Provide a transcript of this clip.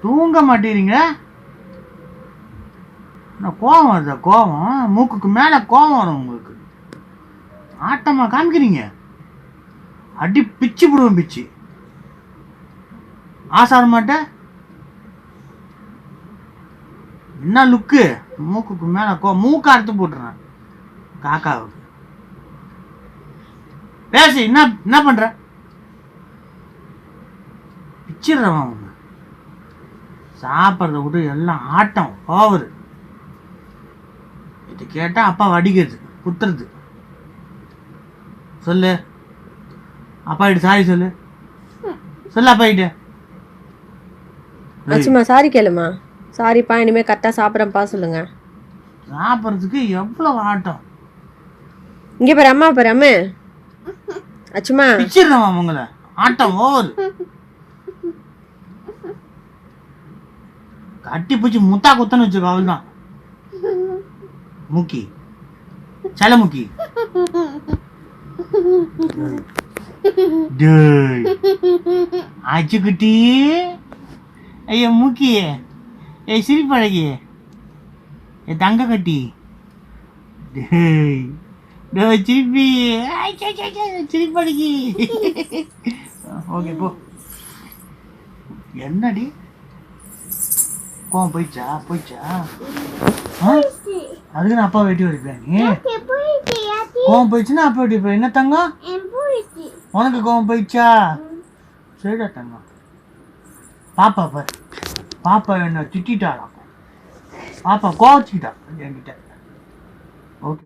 தூங்க மாட்டேறீங்க. கோவம் வருதா? கோவம் மூக்குக்கு மேலே கோவம் வரும் உங்களுக்கு. ஆட்டமா காமிக்கிறீங்க. அடி பிச்சு விடுவேன் பிச்சு. ஆசார மாட்டேன். என்ன லுக்கு? மூக்குக்கு மேலே மூக்க அறுத்து போட்டுறேன் காக்காவுக்கு. பேசி என்ன பண்ற? பிச்சிடுறவன் அவங்க. சாப்பிட்றத விட்டு எல்லாம் ஆட்டம் ஓவரு. இது கேட்டா அப்பா வடிக்கிறது குத்துறது. சொல்லு அப்பா கிட்ட சாரி சொல்லு. சொல்லு அப்பா கிட்ட. அச்சுமா சாரி கேளுமா. சாரிப்பா, இனிமே கரெக்டாக சாப்பிட்றேன்ப்பா சொல்லுங்க. சாப்பிட்றதுக்கு எவ்வளவு ஆட்டம். இங்கே பாரு அம்மா, பாரு அம்மா. அச்சுமா பிச்சிடுறவன் அவங்கள. ஆட்டம் ஓவர். கட்டி பிடிச்சி முத்தா குத்தன்னு வச்சுக்கோ. அவள் தான் முக்கி செல முக்கி. ஆச்சு குட்டி. ஐயோ மூக்கி. ஏய் சிரிப்பழகி. ஏ தங்க கட்டி. சிரிப்பி சிரிப்பழகி. ஓகே போ. என்னடி கோவம் போயிடுச்சா? அதுக்கு நான் அப்பா வெட்டி வடிப்பேன். நீ கோவம் போயிடுச்சுன்னா அப்பா வெட்டிப்பேன். என்ன தங்கம் உனக்கு கோவம் போயிடுச்சா? சரிடா தங்கம். பாப்பா பாரு, பாப்பா என்ன திட்டாளாம். பாப்பா கோவச்சுக்கிட்டா என்கிட்ட. ஓகே.